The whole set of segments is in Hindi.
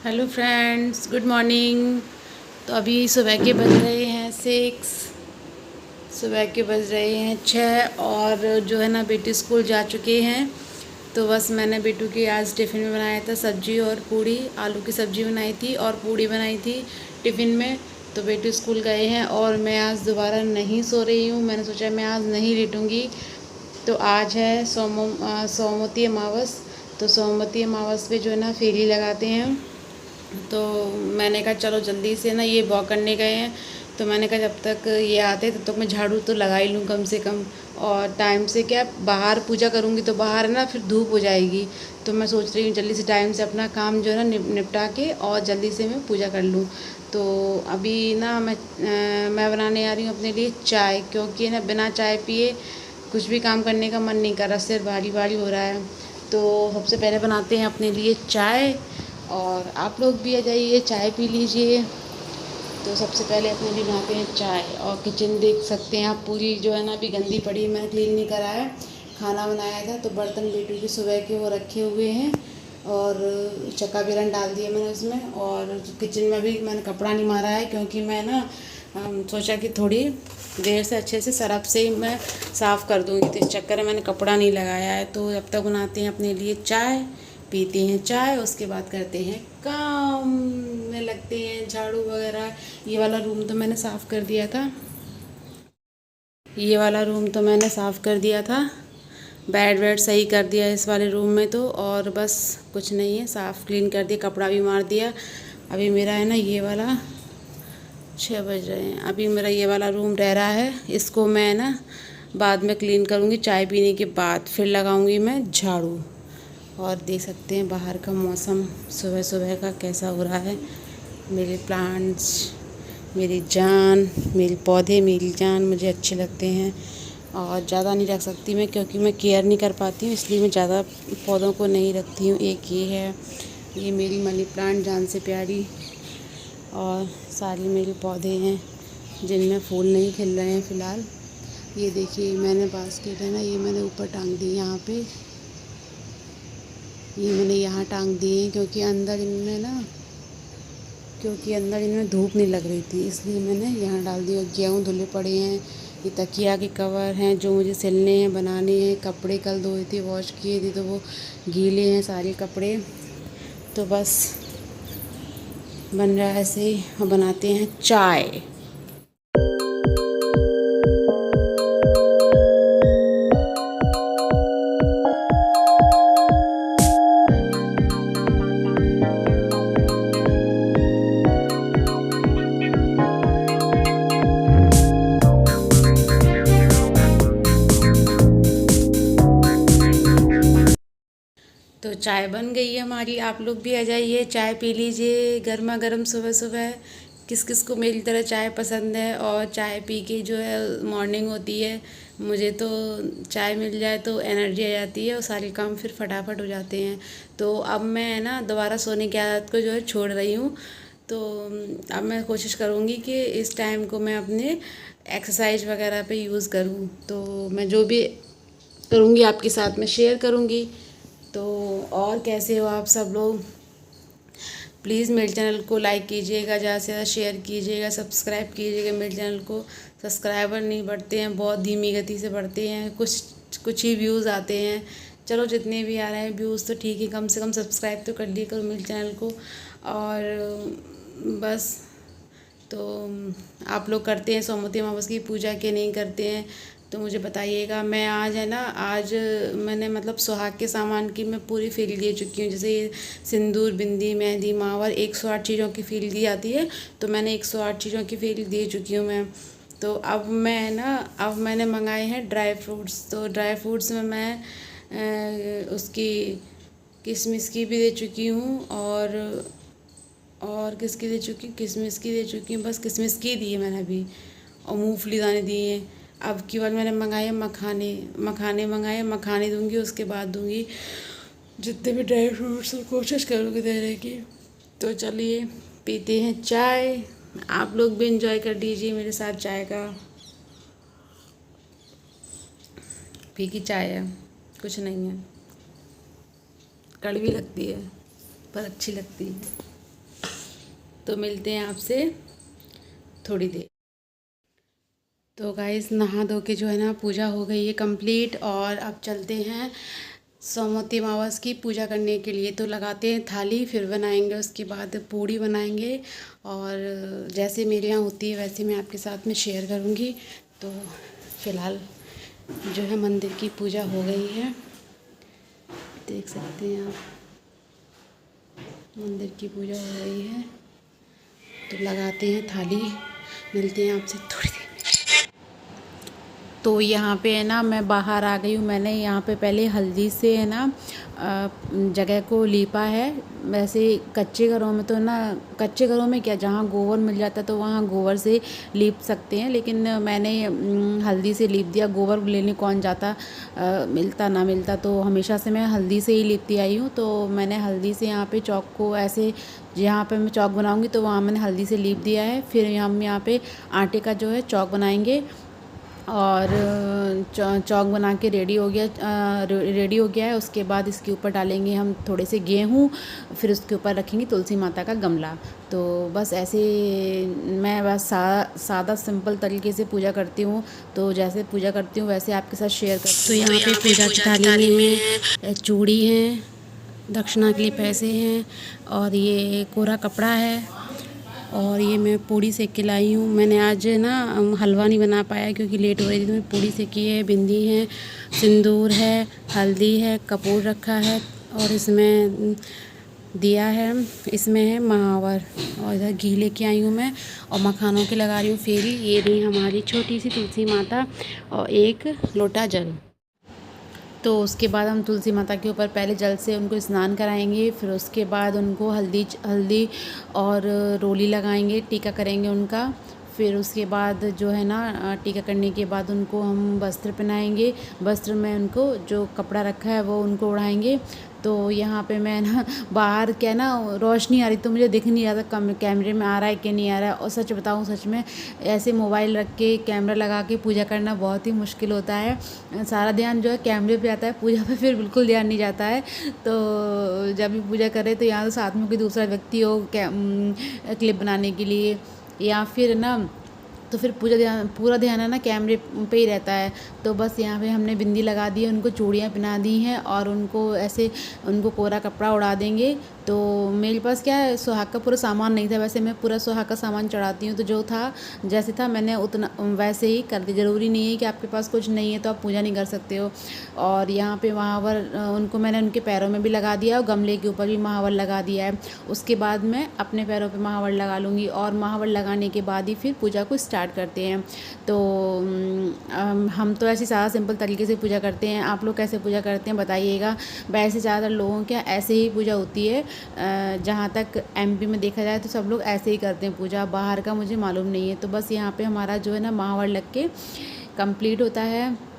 Hello friends, good morning. तो अभी सुबह के बज रहे हैं 6। सुबह के बज रहे हैं 6 और जो है ना बेटी स्कूल जा चुके हैं। तो बस मैंने बेटू के आज टिफ़िन में बनाया था सब्जी और पूड़ी। आलू की सब्ज़ी बनाई थी और पूड़ी बनाई थी टिफ़िन में। तो बेटू स्कूल गए हैं और मैं आज दोबारा नहीं सो रही हूँ। मैंने सोचा मैं आज नहीं लेटूँगी। तो आज है सोमवती अमावस। तो सोमवती अमावस पे जो है ना फेरी लगाते हैं। तो मैंने कहा चलो जल्दी से ना, ये वॉक करने गए हैं तो मैंने कहा जब तक ये आते तब तक मैं झाड़ू तो लगा ही लूँ कम से कम। और टाइम से क्या, बाहर पूजा करूँगी तो बाहर है ना फिर धूप हो जाएगी। तो मैं सोच रही हूँ जल्दी से टाइम से अपना काम जो है ना निपटा के और जल्दी से मैं पूजा कर लूँ। तो अभी ना मैं बनाने आ रही हूँ अपने लिए चाय, क्योंकि ना बिना चाय पिए कुछ भी काम करने का मन नहीं कर रहा, सिर भारी भारी हो रहा है। तो सबसे पहले बनाते हैं अपने लिए चाय और आप लोग भी आ जाइए, चाय पी लीजिए। तो सबसे पहले अपने लिए बनाते हैं चाय। और किचन देख सकते हैं आप, पूरी जो है ना अभी गंदी पड़ी है, मैंने क्लीन नहीं करा है। खाना बनाया था तो बर्तन बेटू के सुबह के वो रखे हुए हैं और चक्का बेलन डाल दिया मैंने उसमें। और किचन में भी मैंने कपड़ा नहीं मारा है, क्योंकि मैं ना सोचा कि थोड़ी देर से अच्छे से सरफ से ही मैं साफ़ कर दूँगी, तो इस चक्कर में मैंने कपड़ा नहीं लगाया है। तो जब तक बनाते हैं अपने लिए चाय, पीते हैं चाय, उसके बाद करते हैं काम में लगते हैं, झाड़ू वगैरह। ये वाला रूम तो मैंने साफ़ कर दिया था, ये वाला रूम तो मैंने साफ़ कर दिया था, बेड वेड सही कर दिया इस वाले रूम में तो। और बस कुछ नहीं है, साफ़ क्लीन कर दिया, कपड़ा भी मार दिया। अभी मेरा है ना ये वाला 6 बज रहे हैं, अभी मेरा ये वाला रूम रह रहा है, इसको मैं ना बाद में क्लीन करूँगी, चाय पीने के बाद फिर लगाऊँगी मैं झाड़ू। और देख सकते हैं बाहर का मौसम सुबह सुबह का कैसा हो रहा है। मेरे प्लांट्स, मेरी जान, मेरे पौधे मेरी जान मुझे अच्छे लगते हैं। और ज़्यादा नहीं रख सकती मैं, क्योंकि मैं केयर नहीं कर पाती हूँ, इसलिए मैं ज़्यादा पौधों को नहीं रखती हूँ। एक ये है, ये मेरी मनी प्लांट जान से प्यारी। और सारी मेरे पौधे हैं जिनमें फूल नहीं खिल रहे हैं फ़िलहाल। ये देखिए मैंने बास्केट है ना, ये मैंने ऊपर टांग दी यहाँ पे, ये मैंने यहाँ टांग दिए हैं, क्योंकि अंदर इनमें धूप नहीं लग रही थी, इसलिए मैंने यहाँ डाल दिया। गेहूँ धुले पड़े हैं, ये तकिया के कवर हैं जो मुझे सिलने हैं, बनाने हैं। कपड़े कल धोए थे, वॉश किए थे, तो वो गीले हैं सारे कपड़े। तो बस बन रहा है ऐसे ही। और बनाते हैं चाय। तो चाय बन गई है हमारी, आप लोग भी आ जाइए, चाय पी लीजिए गर्मा गर्म सुबह सुबह। किस किस को मेरी तरह चाय पसंद है और चाय पी के जो है मॉर्निंग होती है। मुझे तो चाय मिल जाए तो एनर्जी आ जाती है और सारे काम फिर फटाफट हो जाते हैं। तो अब मैं ना दोबारा सोने की आदत को जो है छोड़ रही हूँ। तो अब मैं कोशिश करूँगी कि इस टाइम को मैं अपने एक्सरसाइज वगैरह पे यूज़ करूँ। तो मैं जो भी करूँगी आपके साथ में शेयर करूँगी। तो और कैसे हो आप सब लोग? प्लीज़ मेरे चैनल को लाइक कीजिएगा, ज़्यादा से ज़्यादा शेयर कीजिएगा, सब्सक्राइब कीजिएगा मेरे चैनल को। सब्सक्राइबर नहीं बढ़ते हैं, बहुत धीमी गति से बढ़ते हैं, कुछ ही व्यूज़ आते हैं। चलो जितने भी आ रहे हैं व्यूज़ तो ठीक है, कम से कम सब्सक्राइब तो कर लिया करो मेरे चैनल को। और बस, तो आप लोग करते हैं सोमवती अमावस की पूजा के नहीं करते हैं तो मुझे बताइएगा। मैं आज है ना, आज मैंने मतलब सुहाग के सामान की मैं पूरी फील दे चुकी हूँ। जैसे ये सिंदूर, बिंदी, मेहंदी, मावर, 108 चीज़ों की फील दी जाती है, तो मैंने 108 चीज़ों की फील दे चुकी हूँ मैं। तो अब मैं ना, अब मैंने मंगाए हैं ड्राई फ्रूट्स। तो ड्राई फ्रूट्स में मैं उसकी किशमिश की भी दे चुकी हूँ और किसकी दे चुकी हूँ, किशमिश की दे चुकी हूँ, बस किशमिश की दी है मैंने अभी। और मूंगफली दाने दिए हैं। अब की बार मैंने मंगाए मखाने, मखाने मंगाए, मखाने दूंगी, उसके बाद दूंगी जितने भी ड्राई फ्रूट्स, कोशिश करूँगी देने की। तो चलिए पीते हैं चाय, आप लोग भी इंजॉय कर लीजिए मेरे साथ चाय का। फीकी चाय है, कुछ नहीं है, कड़वी लगती है पर अच्छी लगती है। तो मिलते हैं आपसे थोड़ी देर। तो गाइस नहा धो के जो है ना पूजा हो गई है कंप्लीट, और अब चलते हैं सोमवती अमावस की पूजा करने के लिए। तो लगाते हैं थाली, फिर बनाएंगे, उसके बाद पूड़ी बनाएंगे, और जैसे मेरे यहाँ होती है वैसे मैं आपके साथ में शेयर करूँगी। तो फ़िलहाल जो है मंदिर की पूजा हो गई है, देख सकते हैं आप, मंदिर की पूजा हो गई है। तो लगाते हैं थाली, मिलते हैं आपसे थोड़ी देर। तो यहाँ पे है ना मैं बाहर आ गई हूँ। मैंने यहाँ पे पहले हल्दी से है ना जगह को लीपा है। वैसे कच्चे घरों में तो ना, कच्चे घरों में क्या, जहाँ गोबर मिल जाता है तो वहाँ गोबर से लीप सकते हैं, लेकिन मैंने हल्दी से लीप दिया। गोबर लेने कौन जाता, मिलता ना मिलता, तो हमेशा से मैं हल्दी से ही लीपती आई हूँ। तो मैंने हल्दी से यहाँ पे चौक को ऐसे, जहाँ पे मैं चौक बनाऊँगी तो वहाँ मैंने हल्दी से लीप दिया है। फिर हम यहाँ पे आटे का जो है चौक बनाएंगे, और चौक बना के रेडी हो गया है। उसके बाद इसके ऊपर डालेंगे हम थोड़े से गेहूँ, फिर उसके ऊपर रखेंगे तुलसी माता का गमला। तो बस ऐसे मैं बस सादा सिंपल तरीके से पूजा करती हूँ। तो जैसे पूजा करती हूँ वैसे आपके साथ शेयर करती हूँ। तो यहाँ पे पूजा की थाली में चूड़ी है, दक्षिणा के लिए पैसे हैं, और ये कोरा कपड़ा है, और ये मैं पूड़ी सेक के लाई हूँ। मैंने आज ना हलवा नहीं बना पाया क्योंकि लेट हो रही थी, तो मैं पूड़ी सेकी है, बिंदी है, सिंदूर है, हल्दी है, कपूर रखा है, और इसमें दिया है, इसमें है महावर, और इधर घी लेके आई हूँ मैं, और मखानों की लगा रही हूँ फेरी। ये रही हमारी छोटी सी तुलसी माता, और एक लोटा जल। तो उसके बाद हम तुलसी माता के ऊपर पहले जल से उनको स्नान कराएंगे, फिर उसके बाद उनको हल्दी और रोली लगाएंगे, टीका करेंगे उनका। फिर उसके बाद जो है ना टीका करने के बाद उनको हम वस्त्र पहनाएंगे। वस्त्र में उनको जो कपड़ा रखा है वो उनको ओढ़ाएंगे। तो यहाँ पे मैं ना बाहर क्या ना रोशनी आ रही, तो मुझे दिख नहीं रहा था कैमरे में आ रहा है कि नहीं आ रहा है। और सच बताऊँ, सच में ऐसे मोबाइल रख के कैमरा लगा के पूजा करना बहुत ही मुश्किल होता है। सारा ध्यान जो है कैमरे पे आता है, पूजा पे फिर बिल्कुल ध्यान नहीं जाता है। तो जब भी पूजा करें तो यहाँ तो साथ में कोई दूसरा व्यक्ति हो क्लिप बनाने के लिए, या फिर ना तो फिर पूरा ध्यान है ना कैमरे पे ही रहता है। तो बस यहाँ पे हमने बिंदी लगा दी है, उनको चूड़ियाँ पहना दी हैं, और उनको ऐसे उनको कोरा कपड़ा उड़ा देंगे। तो मेरे पास क्या है, सुहाग का पूरा सामान नहीं था। वैसे मैं पूरा सुहाग का सामान चढ़ाती हूँ, तो जो था जैसे था मैंने उतना वैसे ही कर दी। ज़रूरी नहीं है कि आपके पास कुछ नहीं है तो आप पूजा नहीं कर सकते हो। और यहाँ पे महावर उनको मैंने उनके पैरों में भी लगा दिया, और गमले के ऊपर भी महावर लगा दिया है। उसके बाद मैं अपने पैरों पे महावर लगा लूँगी, और महावर लगाने के बाद ही फिर पूजा को स्टार्ट करते हैं। तो हम तो ऐसे सादा सिंपल तरीके से पूजा करते हैं। आप लोग कैसे पूजा करते हैं बताइएगा। वैसे ज़्यादातर लोगों के ऐसे ही पूजा होती है, जहाँ तक एमपी में देखा जाए तो सब लोग ऐसे ही करते हैं पूजा। बाहर का मुझे मालूम नहीं है। तो बस यहाँ पे हमारा जो है ना महावर लग के कंप्लीट होता है।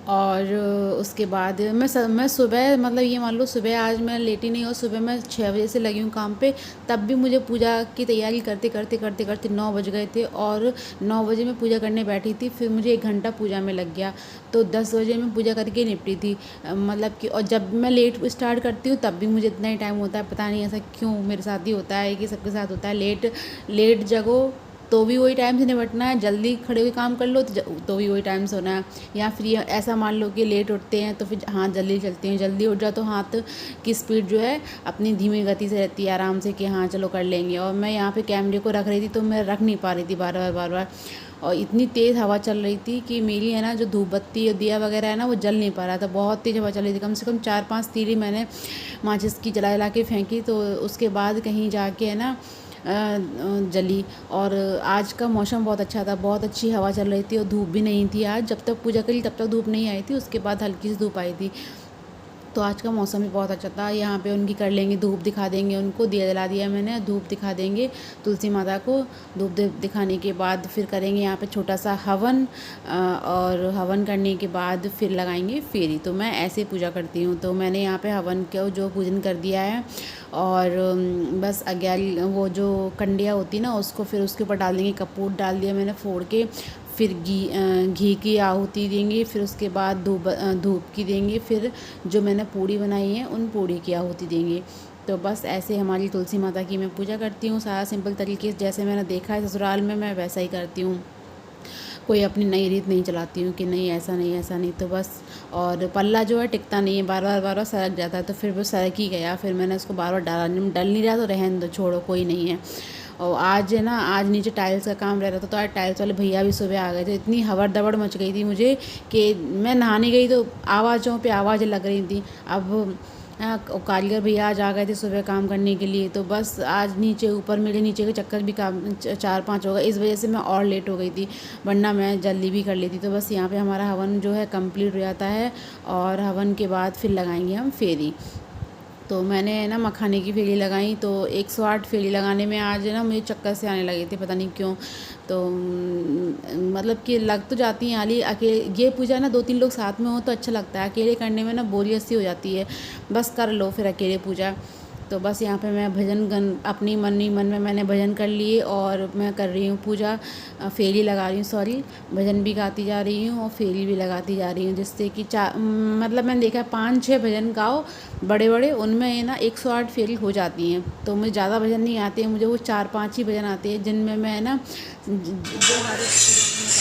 और उसके बाद मैं सुबह, मतलब ये मान लो सुबह आज मैं लेटी नहीं हूँ। सुबह मैं 6 बजे से लगी हूँ काम पे, तब भी मुझे पूजा की तैयारी करते करते 9 बज गए थे, और 9 बजे मैं पूजा करने बैठी थी। फिर मुझे 1 घंटा पूजा में लग गया, तो 10 बजे मैं पूजा करके निपटी थी। मतलब कि, और जब मैं लेट स्टार्ट करती हूँ तब भी मुझे इतना ही टाइम होता है। पता नहीं ऐसा क्यों मेरे साथ ही होता है, कि सबके साथ होता है। लेट जगो तो भी वही टाइम से निपटना है, जल्दी खड़े हुए काम कर लो तो भी वही टाइम से होना है। या फिर ऐसा मान लो कि लेट उठते हैं तो फिर हाथ जल्दी चलते हैं, जल्दी उठ जाओ तो हाथ की स्पीड जो है अपनी धीमी गति से रहती है, आराम से, कि हाँ चलो कर लेंगे। और मैं यहाँ पे कैमरे को रख रही थी तो मैं रख नहीं पा रही थी बार बार, और इतनी तेज़ हवा चल रही थी कि मेरी है ना जो धूप बत्ती या दिया वगैरह है ना वो जल नहीं पा रहा था। बहुत तेज़ हवा चल रही थी, कम से कम 4-5 तीली मैंने माचिस की जला के फेंकी, तो उसके बाद कहीं जाके है ना जली। और आज का मौसम बहुत अच्छा था, बहुत अच्छी हवा चल रही थी, और धूप भी नहीं थी आज। जब तक पूजा करी तब तक धूप नहीं आई थी, उसके बाद हल्की सी धूप आई थी। तो आज का मौसम भी बहुत अच्छा था। यहाँ पे उनकी कर लेंगे, धूप दिखा देंगे उनको, दिया जला दिया मैंने, धूप दिखा देंगे तुलसी माता को। धूप दिखाने के बाद फिर करेंगे यहाँ पे छोटा सा हवन, और हवन करने के बाद फिर लगाएंगे फेरी। तो मैं ऐसे पूजा करती हूँ। तो मैंने यहाँ पे हवन का जो पूजन कर दिया है, और बस वो जो कंडिया होती है ना उसको फिर उसके ऊपर डाल देंगे। कपूर डाल दिया मैंने फोड़ के, फिर घी की आहुति देंगे, फिर उसके बाद धूप की देंगे, फिर जो मैंने पूड़ी बनाई है उन पूड़ी की आहुति देंगे। तो बस ऐसे हमारी तुलसी माता की मैं पूजा करती हूँ, सारा सिंपल तरीके से जैसे मैंने देखा है ससुराल में, मैं वैसा ही करती हूँ। कोई अपनी नई रीत नहीं चलाती हूँ कि नहीं ऐसा नहीं ऐसा नहीं, तो बस। और पल्ला जो है टिकता नहीं है, बार बार सरक जाता है, तो फिर वो सरक ही गया, फिर मैंने उसको बार बार डाला, डल नहीं रहा तो रहने दो, छोड़ो, कोई नहीं है। और आज है ना, आज नीचे टाइल्स का काम रह रहा था, तो आज टाइल्स वाले भैया भी सुबह आ गए थे। इतनी हवड़ दबड़ मच गई थी मुझे कि मैं नहाने गई तो आवाज़ों पे आवाज़ें लग रही थी। अब कारीगर भैया आज आ गए थे सुबह काम करने के लिए, तो बस आज नीचे ऊपर मेरे नीचे के चक्कर भी काम 4-5 हो गए, इस वजह से मैं और लेट हो गई थी, वरना मैं जल्दी भी कर लेती। तो बस यहाँ पे हमारा हवन जो है कंप्लीट हो जाता है, और हवन के बाद फिर लगाएंगे हम फेरी। तो मैंने ना मखाने की फेरी लगाई, तो 108 फेरी लगाने में आज ना मुझे चक्कर से आने लगे थे, पता नहीं क्यों। तो मतलब कि लग तो जाती हैं आली अकेले, ये पूजा ना 2-3 लोग साथ में हो तो अच्छा लगता है, अकेले करने में ना बोरियत सी हो जाती है, बस कर लो फिर अकेले पूजा। तो बस यहाँ पे मैं भजन गन अपनी मन ही मन में मैंने भजन कर लिए, और मैं कर रही हूँ पूजा, फेरी लगा रही हूँ, सॉरी, भजन भी गाती जा रही हूँ और फेरी भी लगाती जा रही हूँ, जिससे कि मतलब मैंने देखा 5-6 भजन गाओ बड़े बड़े, उनमें ये ना 108 फेरी हो जाती हैं। तो मुझे ज़्यादा भजन नहीं आते हैं, मुझे वो 4-5 ही भजन आते हैं, जिनमें मैं ना जो हमारे।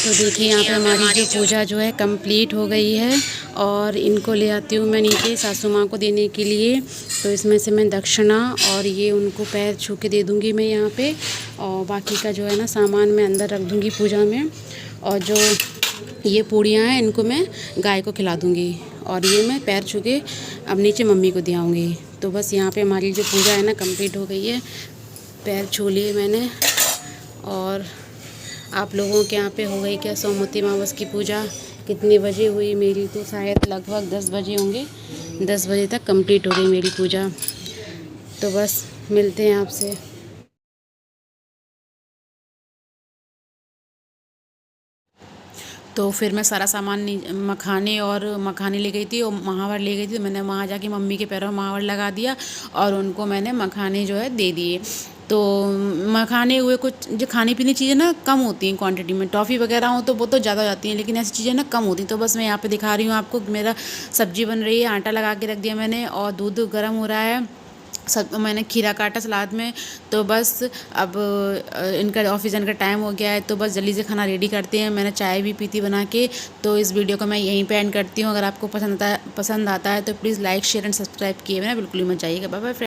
तो देखिए यहाँ पे हमारी जो पूजा जो है कंप्लीट हो गई है, और इनको ले आती हूँ मैं नीचे सासू माँ को देने के लिए। तो इसमें से मैं दक्षिणा और ये उनको पैर छू के दे दूँगी मैं यहाँ पे, और बाकी का जो है ना सामान मैं अंदर रख दूँगी पूजा में। और जो ये पूड़ियाँ हैं इनको मैं गाय को खिला दूँगी, और ये मैं पैर छू के अब नीचे मम्मी को दे आऊँगी। तो बस यहाँ पे हमारी जो पूजा है ना कंप्लीट हो गई है, पैर छू लिए मैंने। और आप लोगों के यहाँ पे हो गई क्या सोमवती अमावस की पूजा? कितने बजे हुई? मेरी तो शायद लगभग 10 बजे होंगे, 10 बजे तक कंप्लीट हो गई मेरी पूजा। तो बस मिलते हैं आपसे। तो फिर मैं सारा सामान मखाने ले गई थी और महावर ले गई थी, तो मैंने वहाँ जाके मम्मी के पैरों में महावर लगा दिया, और उनको मैंने मखाने जो है दे दिए। तो मखाने हुए, कुछ जो खाने पीने चीज़ें ना कम होती हैं क्वांटिटी में, टॉफ़ी वगैरह हो तो वो तो ज़्यादा हो जाती हैं, लेकिन ऐसी चीज़ें ना कम होती हैं। तो बस मैं यहाँ पे दिखा रही हूँ आपको, मेरा सब्ज़ी बन रही है, आटा लगा के रख दिया मैंने, और दूध गर्म हो रहा है, सब मैंने खीरा काटा सलाद में। तो बस अब इनका ऑफिस जाने का टाइम हो गया है, तो बस जल्दी से खाना रेडी करते हैं। मैंने चाय भी पी थी बना के। तो इस वीडियो को मैं यहीं पे एंड करती हूँ। अगर आपको पसंद आता है तो please like share and subscribe किए बिना बिल्कुल ही मत जाइएगा। Bye bye.